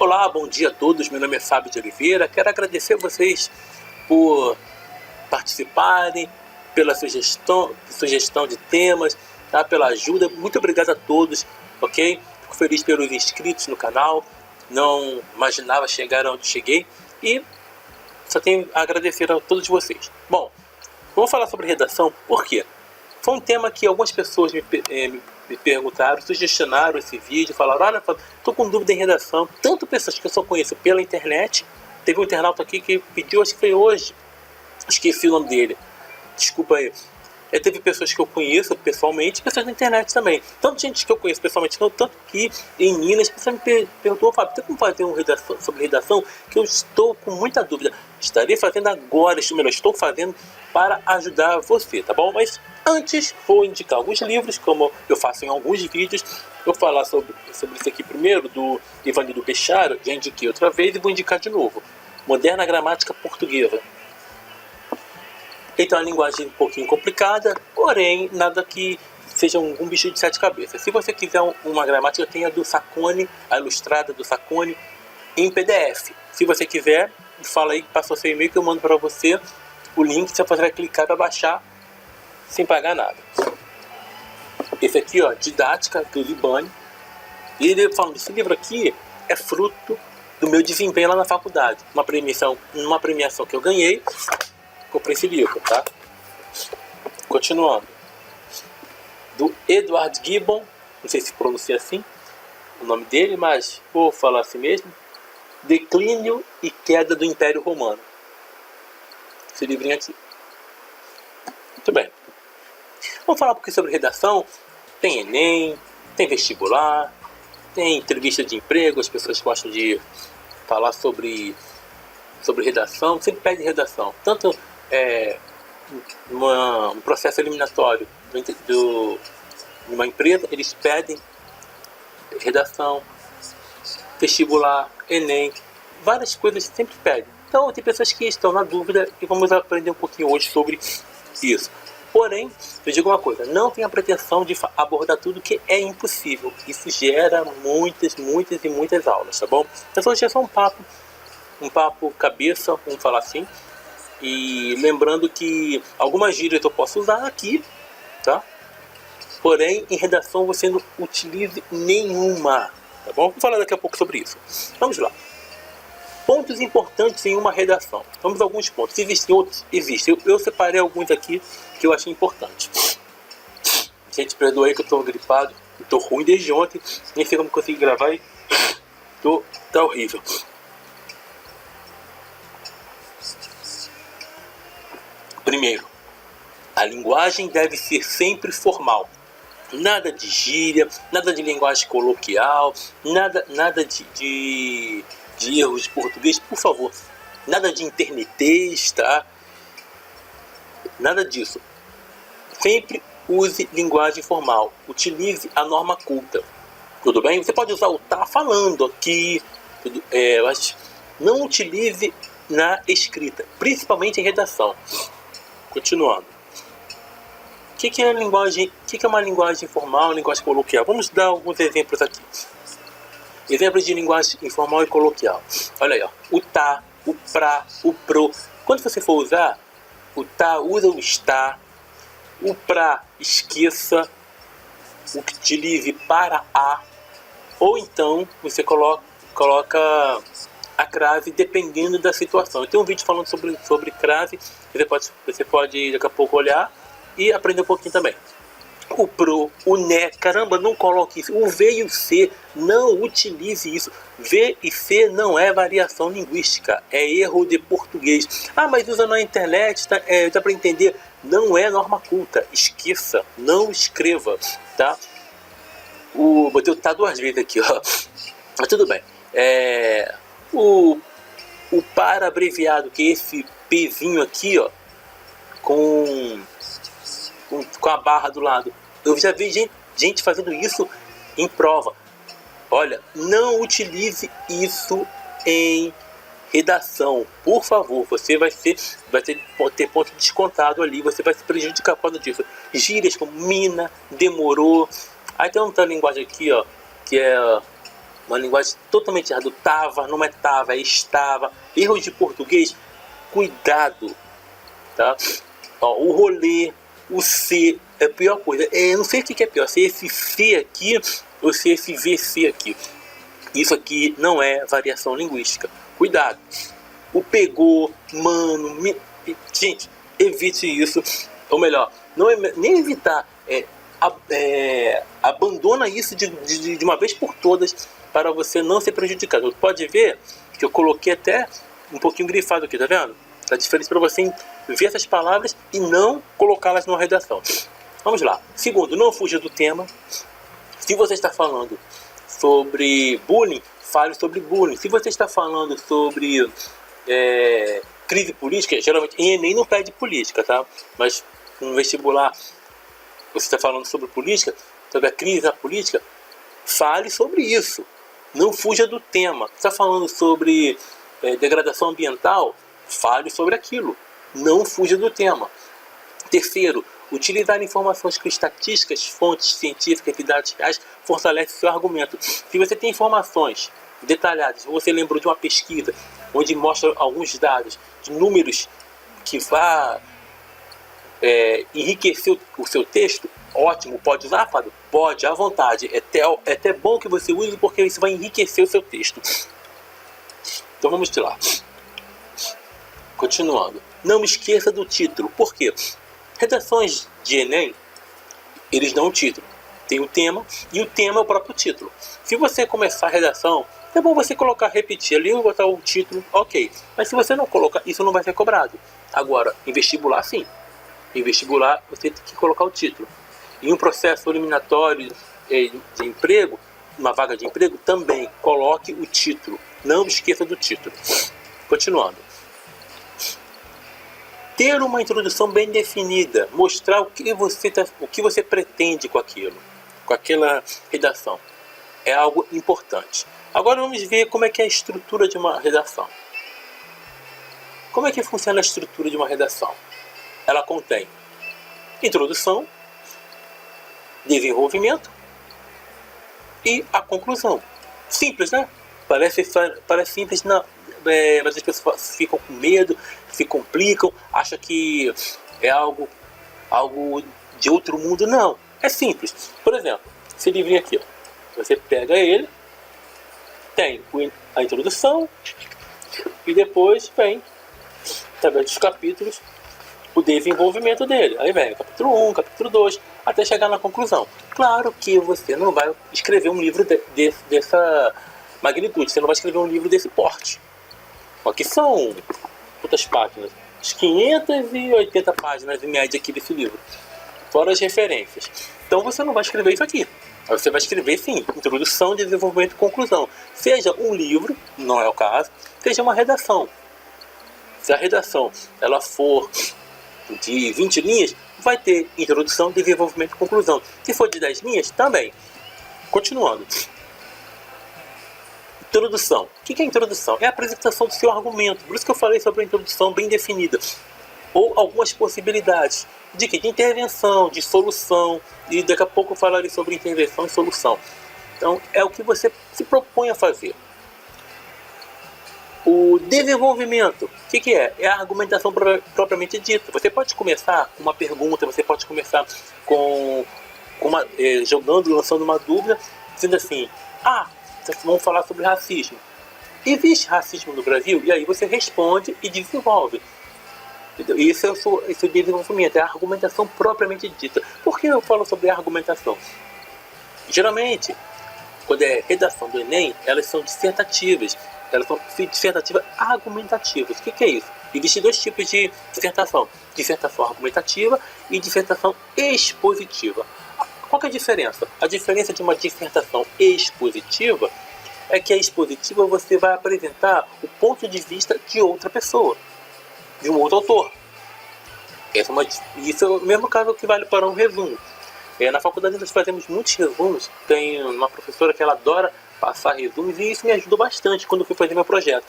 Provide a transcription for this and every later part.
Olá, bom dia a todos, meu nome é Fábio de Oliveira, quero agradecer a vocês por participarem, pela sugestão de temas, tá? Pela ajuda, muito obrigado a todos, ok? Fico feliz pelos inscritos no canal, não imaginava chegar onde cheguei e só tenho a agradecer a todos vocês. Bom, vamos falar sobre redação, por quê? Foi um tema que algumas pessoas me perguntaram, sugestionaram esse vídeo, falaram, olha, estou com dúvida em redação. Tanto pessoas que eu só conheço pela internet, teve um internauta aqui que pediu, acho que foi hoje, esqueci o nome dele, desculpa aí. Teve pessoas que eu conheço pessoalmente, pessoas da internet também. Tanto gente que eu conheço pessoalmente, tanto que em Minas, a pessoa me perguntou, Fábio, tem como fazer uma redação sobre redação? Que eu estou com muita dúvida. Estarei fazendo agora, estou fazendo para ajudar você, tá bom? Mas antes, vou indicar alguns livros, como eu faço em alguns vídeos. Eu vou falar sobre isso aqui primeiro, do Ivanildo Bechara, já indiquei outra vez e vou indicar de novo. Moderna Gramática Portuguesa. Ele tem uma linguagem um pouquinho complicada, porém, nada que seja um bicho de sete cabeças. Se você quiser uma gramática, tem a do Sacconi, a ilustrada do Sacconi, em PDF. Se você quiser, fala aí, passa o seu e-mail que eu mando para você o link, você vai clicar para baixar sem pagar nada. Esse aqui, ó, Didática, do Libani. E ele falando, esse livro aqui é fruto do meu desempenho lá na faculdade. Uma premiação que eu ganhei, comprei esse livro, tá? Continuando. Do Edward Gibbon, não sei se pronuncia assim o nome dele, mas vou falar assim mesmo. Declínio e Queda do Império Romano. Esse livrinho aqui. Muito bem. Vamos falar um pouquinho sobre redação. Tem Enem, tem vestibular, tem entrevista de emprego, as pessoas gostam de falar sobre redação, sempre pede redação. Tanto um processo eliminatório de uma empresa, eles pedem redação, vestibular, Enem, várias coisas sempre pedem. Então tem pessoas que estão na dúvida e vamos aprender um pouquinho hoje sobre isso. Porém, eu digo uma coisa, não tenha pretensão de abordar tudo, que é impossível. Isso gera muitas e muitas aulas, tá bom? Então hoje é só um papo cabeça, vamos falar assim. E lembrando que algumas gírias eu posso usar aqui, tá? Porém, em redação você não utilize nenhuma, tá bom? Vou falar daqui a pouco sobre isso. Vamos lá. Pontos importantes em uma redação. Vamos a alguns pontos. Existem outros? Existem. Eu separei alguns aqui que eu achei importante. Gente, perdoa aí que eu tô gripado. Eu tô ruim desde ontem. Nem sei como consegui gravar e tá horrível. Primeiro, a linguagem deve ser sempre formal. Nada de gíria, nada de linguagem coloquial, nada de erros de português, por favor. Nada de internetês, tá? Nada disso. Sempre use linguagem formal. Utilize a norma culta. Tudo bem? Você pode usar o tá falando aqui, mas não utilize na escrita, principalmente em redação. Continuando. O que é linguagem? O que é uma linguagem informal, linguagem coloquial? Vamos dar alguns exemplos aqui. Exemplos de linguagem informal e coloquial. Olha aí, ó. O tá, o pra, o pro. Quando você for usar o tá, usa o está. O pra, esqueça. Utilize para a. Ou então você coloca a crase dependendo da situação. Eu tenho um vídeo falando sobre crase. Você pode daqui a pouco olhar e aprender um pouquinho também. O pro, o né, caramba, não coloque isso. O V e o C, não utilize isso. V e C não é variação linguística, é erro de português. Ah, mas usa na internet, dá para entender. Não é norma culta, esqueça, não escreva, tá? Botei o tá duas vezes aqui, ó. Mas tudo bem. O para abreviado, que é esse Pzinho aqui, ó, com a barra do lado. Eu já vi gente fazendo isso em prova. Olha, não utilize isso em redação, por favor. Você vai ter ponto descontado ali, você vai se prejudicar por causa disso. Gírias como mina, demorou. Aí tem outra linguagem aqui, ó, que é uma linguagem totalmente errada. Tava, não é tava, é estava. Erros de português, cuidado, tá? Ó, o rolê, o C, é a pior coisa. Eu não sei o que é pior, se é esse C aqui ou se é esse VC aqui. Isso aqui não é variação linguística. Cuidado. O pegou, mano, gente, evite isso. Ou melhor, não é nem evitar, abandona isso de uma vez por todas para você não ser prejudicado. Pode ver que eu coloquei até um pouquinho grifado aqui, tá vendo? A diferença para você ver essas palavras e não colocá-las numa redação. Vamos lá. Segundo, não fuja do tema. Se você está falando sobre bullying, fale sobre bullying. Se você está falando sobre crise política, geralmente em Enem não pede política, tá? Mas no vestibular você está falando sobre política, sobre a crise da política, fale sobre isso. Não fuja do tema. Está falando sobre degradação ambiental, fale sobre aquilo. Não fuja do tema. Terceiro, utilizar informações com estatísticas, fontes científicas e dados reais fortalece seu argumento. Se você tem informações detalhadas, você lembrou de uma pesquisa onde mostra alguns dados, de números que vá enriquecer o seu texto, ótimo, pode usar, Fábio? Pode, à vontade. É até bom que você use, porque isso vai enriquecer o seu texto. Então vamos lá. Continuando. Não me esqueça do título. Por quê? Redações de Enem, eles dão o título. Tem o tema, e o tema é o próprio título. Se você começar a redação, é bom você repetir ali, botar o título, ok. Mas se você não colocar, isso não vai ser cobrado. Agora, em vestibular, sim. Em vestibular, você tem que colocar o título. Em um processo eliminatório de emprego, uma vaga de emprego, também coloque o título. Não esqueça do título. Continuando. Ter uma introdução bem definida, mostrar o que você pretende com aquilo, com aquela redação, é algo importante. Agora vamos ver como é que é a estrutura de uma redação. Como é que funciona a estrutura de uma redação? Ela contém introdução, desenvolvimento e a conclusão. Simples, né? Parece simples, não. Mas as pessoas ficam com medo, se complicam, acham que é algo de outro mundo. Não, é simples. Por exemplo, esse livrinho aqui, ó, você pega ele, tem a introdução e depois vem, através dos capítulos, o desenvolvimento dele. Aí vem o capítulo 1, capítulo 2, até chegar na conclusão. Claro que você não vai escrever um livro dessa magnitude, você não vai escrever um livro desse porte. Aqui são quantas páginas? As 580 páginas em média aqui desse livro, fora as referências. Então você não vai escrever isso aqui. Você vai escrever sim, introdução, desenvolvimento e conclusão. Seja um livro, não é o caso, seja uma redação. Se a redação ela for de 20 linhas, vai ter introdução, desenvolvimento e conclusão. Se for de 10 linhas, também. Continuando. Introdução. O que é introdução? É a apresentação do seu argumento. Por isso que eu falei sobre a introdução bem definida. Ou algumas possibilidades de intervenção, de solução. E daqui a pouco eu falarei sobre intervenção e solução. Então, é o que você se propõe a fazer. O desenvolvimento. O que é? É a argumentação propriamente dita. Você pode começar com uma pergunta, você pode começar jogando, lançando uma dúvida, dizendo assim: vamos falar sobre racismo. Existe racismo no Brasil? E aí você responde e desenvolve. Isso é o desenvolvimento, é a argumentação propriamente dita. Por que eu falo sobre a argumentação? Geralmente, quando é redação do Enem, elas são dissertativas. Elas são dissertativas argumentativas. O que é isso? Existem dois tipos de dissertação: dissertação argumentativa e dissertação expositiva. Qual que é a diferença? A diferença de uma dissertação expositiva é que a expositiva você vai apresentar o ponto de vista de outra pessoa, de um outro autor. Isso é o mesmo caso que vale para um resumo. Na faculdade nós fazemos muitos resumos. Tem uma professora que ela adora passar resumos e isso me ajudou bastante quando eu fui fazer meu projeto.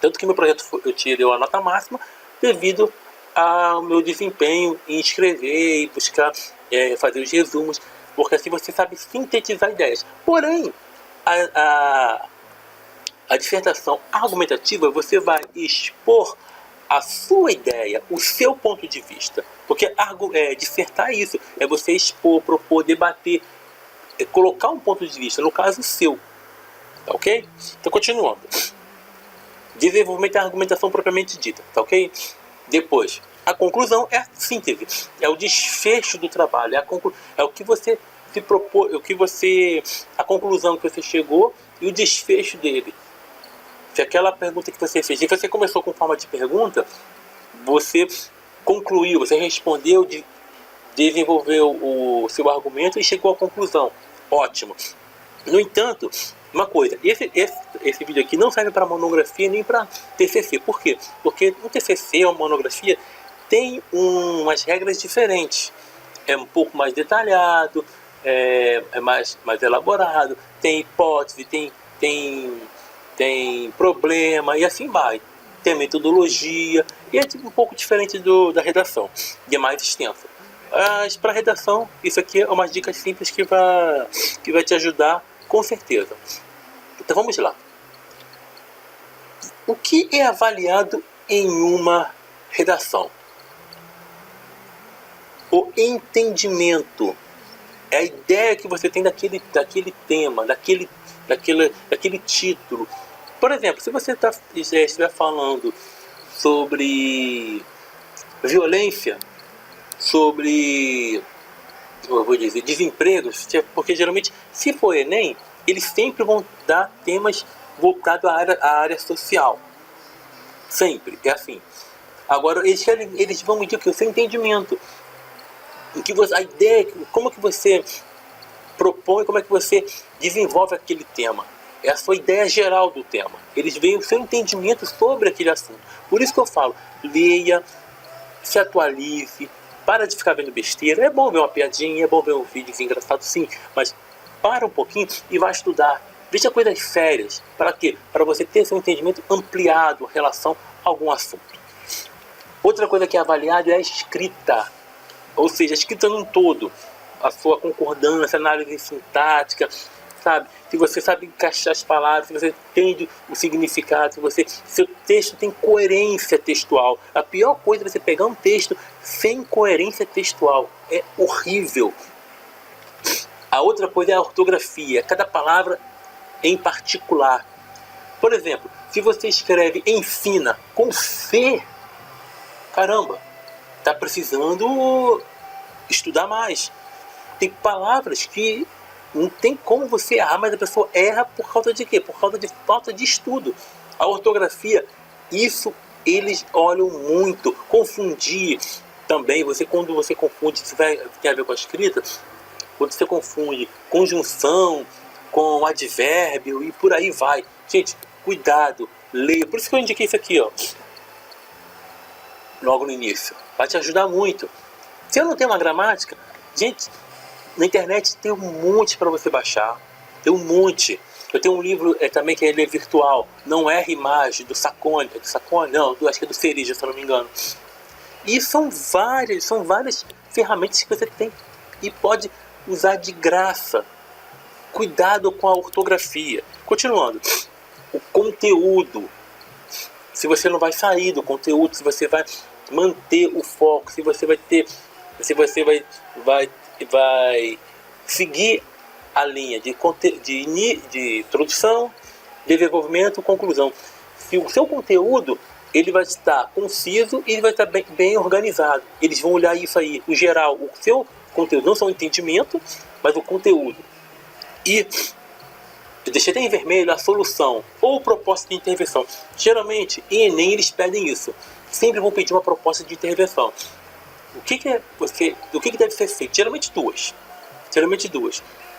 Tanto que meu projeto eu tirei a nota máxima devido ao meu desempenho em escrever e buscar fazer os resumos, porque assim você sabe sintetizar ideias. Porém, a dissertação argumentativa, você vai expor a sua ideia, o seu ponto de vista. Porque dissertar é isso, é você expor, propor, debater, colocar um ponto de vista, no caso seu. Tá ok? Então, continuando. Desenvolvimento da argumentação propriamente dita. Tá ok? Depois, a conclusão é a síntese. É o desfecho do trabalho. É o que você se propôs, a conclusão que você chegou e o desfecho dele. Se aquela pergunta que você fez, e você começou com forma de pergunta, você concluiu, você respondeu, desenvolveu o seu argumento e chegou à conclusão. Ótimo. No entanto, uma coisa, esse vídeo aqui não serve para monografia nem para TCC. Por quê? Porque o TCC ou monografia tem umas regras diferentes. É um pouco mais detalhado, é mais elaborado, tem hipótese, tem problema e assim vai. Tem metodologia e é um pouco diferente da redação, e é mais extensa. Mas para redação, isso aqui é umas dicas simples que vai te ajudar com certeza. Então vamos lá. O que é avaliado em uma redação? O entendimento. É a ideia que você tem daquele tema, daquele título. Por exemplo, se você estiver falando sobre violência, sobre, eu vou dizer, desemprego, porque geralmente, se for Enem, eles sempre vão dar temas voltados à área social. Sempre, é assim. Agora, eles vão medir o seu entendimento. A ideia, como que você propõe, como é que você desenvolve aquele tema. É a sua ideia geral do tema. Eles veem o seu entendimento sobre aquele assunto. Por isso que eu falo, leia, se atualize, para de ficar vendo besteira. É bom ver uma piadinha, é bom ver um vídeo engraçado, sim, mas para um pouquinho e vai estudar. Veja coisas sérias. Para quê? Para você ter seu entendimento ampliado em relação a algum assunto. Outra coisa que é avaliada é a escrita. Ou seja, a escrita num todo. A sua concordância, análise sintática, sabe? Se você sabe encaixar as palavras, se você entende o significado, se seu texto tem coerência textual. A pior coisa é você pegar um texto sem coerência textual. É horrível. A outra coisa é a ortografia. Cada palavra em particular. Por exemplo, se você escreve ensina com C, caramba, tá precisando estudar mais. Tem palavras que não tem como você errar, mas a pessoa erra por causa de quê? Por causa de falta de estudo. A ortografia, isso eles olham muito. Confundir também, quando você confunde, isso tem a ver com a escrita, quando você confunde conjunção com advérbio e por aí vai. Gente, cuidado, leia. Por isso que eu indiquei isso aqui, ó, logo no início. Vai te ajudar muito. Se eu não tenho uma gramática, gente, na internet tem um monte para você baixar. Tem um monte. Eu tenho um livro também que ele é virtual. Não é Rimage, do Sacone. É do Sacone? Não, acho que é do Serija, se eu não me engano. E são várias ferramentas que você tem. E pode usar de graça. Cuidado com a ortografia. Continuando. O conteúdo. Se você não vai sair do conteúdo, se você vai manter o foco, se você vai ter... Se você vai seguir a linha de introdução, desenvolvimento, conclusão. Se o seu conteúdo ele vai estar conciso e ele vai estar bem organizado. Eles vão olhar isso aí, no geral, o seu conteúdo, não só o entendimento, mas o conteúdo. E eu deixei até em vermelho a solução ou proposta de intervenção. Geralmente, em Enem, eles pedem isso. Sempre vão pedir uma proposta de intervenção. O que deve ser feito? Geralmente duas.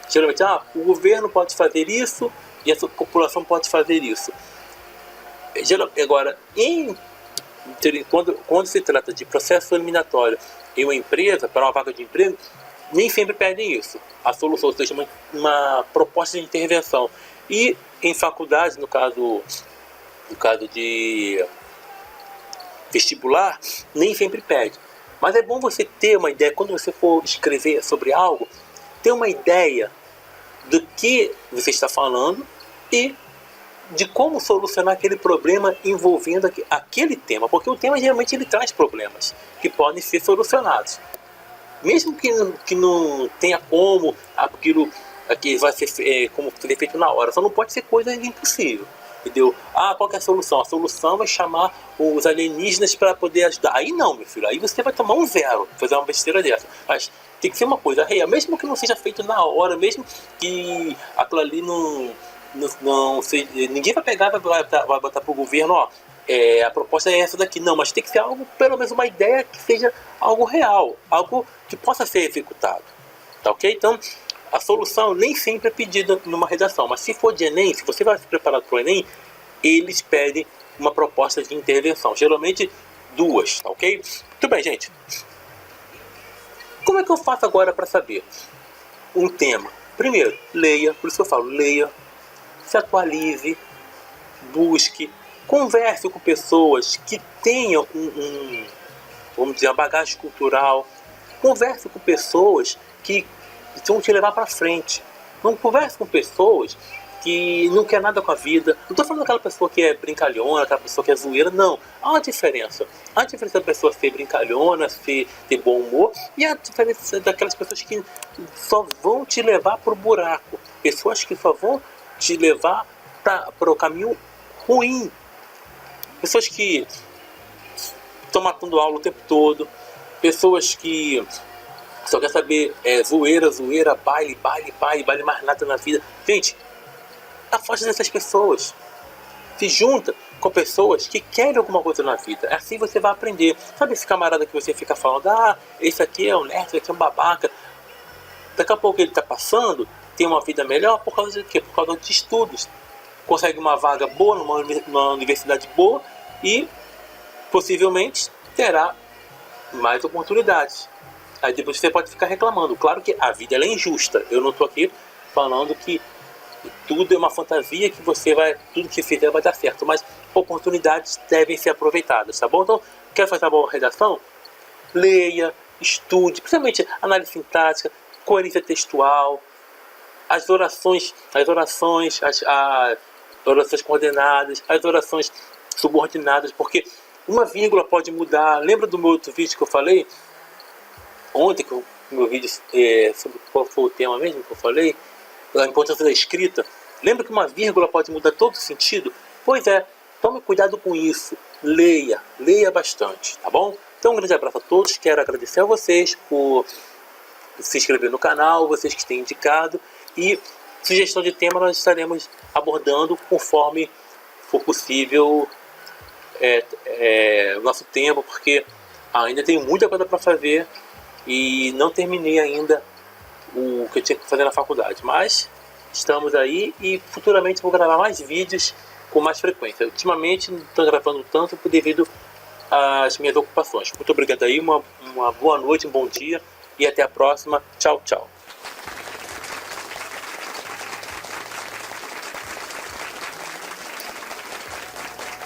Geralmente, o governo pode fazer isso e a população pode fazer isso. Agora, quando se trata de processo eliminatório em uma empresa, para uma vaga de emprego, nem sempre pedem isso. A solução, ou seja, uma proposta de intervenção. E em faculdades, no caso de vestibular, nem sempre pede. Mas é bom você ter uma ideia, quando você for escrever sobre algo, ter uma ideia do que você está falando e de como solucionar aquele problema envolvendo aquele tema, porque o tema geralmente ele traz problemas que podem ser solucionados, mesmo que não tenha como aquilo vai ser como ser feito na hora, só não pode ser coisa impossível, entendeu? Qual que é a solução? A solução é chamar os alienígenas para poder ajudar. Aí não, meu filho, aí você vai tomar um zero, fazer uma besteira dessa. Mas tem que ser uma coisa real, mesmo que não seja feito na hora, mesmo que aquilo ali não sei, ninguém vai pegar e vai botar pro governo, a proposta é essa daqui. Não, mas tem que ser algo, pelo menos uma ideia que seja algo real, algo que possa ser executado, tá ok? Então, a solução nem sempre é pedida numa redação, mas se for de Enem, se você vai se preparar para o Enem, eles pedem uma proposta de intervenção, geralmente 2, tá ok? Muito bem, gente. Como é que eu faço agora para saber um tema? Primeiro, leia, por isso que eu falo, leia, se atualize, busque, converse com pessoas que tenham vamos dizer, uma bagagem cultural, converse com pessoas que vão te levar para frente. Não converse com pessoas que não quer nada com a vida. Não estou falando daquela pessoa que é brincalhona, aquela pessoa que é zoeira, não. Há uma diferença. Há a diferença da pessoa ser brincalhona, ter bom humor, e a diferença daquelas pessoas que só vão te levar para o buraco. Pessoas que só vão te levar para o caminho ruim. Pessoas que estão matando aula o tempo todo. Pessoas que só quer saber zoeira, baile, mais nada na vida. Gente, afaste dessas pessoas. Se junta com pessoas que querem alguma coisa na vida. Assim você vai aprender. Sabe esse camarada que você fica falando, esse aqui é um nerd, esse aqui é um babaca. Daqui a pouco ele está passando, tem uma vida melhor por causa de quê? Por causa de estudos. Consegue uma vaga boa numa universidade boa e possivelmente terá mais oportunidades. Aí depois você pode ficar reclamando. Claro que a vida ela é injusta. Eu não estou aqui falando que tudo é uma fantasia, que tudo que fizer vai dar certo. Mas oportunidades devem ser aproveitadas, tá bom? Então, quer fazer uma boa redação? Leia, estude, principalmente análise sintática, coerência textual, as orações coordenadas, as orações subordinadas, porque uma vírgula pode mudar. Lembra do meu outro vídeo que eu falei? Ontem, que o meu vídeo sobre qual foi o tema mesmo que eu falei, a importância da escrita. Lembra que uma vírgula pode mudar todo o sentido? Pois é, tome cuidado com isso. Leia bastante, tá bom? Então um grande abraço a todos, quero agradecer a vocês por se inscrever no canal, vocês que têm indicado, e sugestão de tema nós estaremos abordando conforme for possível o nosso tempo, porque ainda tem muita coisa para fazer e não terminei ainda o que eu tinha que fazer na faculdade, mas estamos aí e futuramente vou gravar mais vídeos com mais frequência. Ultimamente não estou gravando tanto devido às minhas ocupações. Muito obrigado aí, uma boa noite, um bom dia e até a próxima. Tchau, tchau.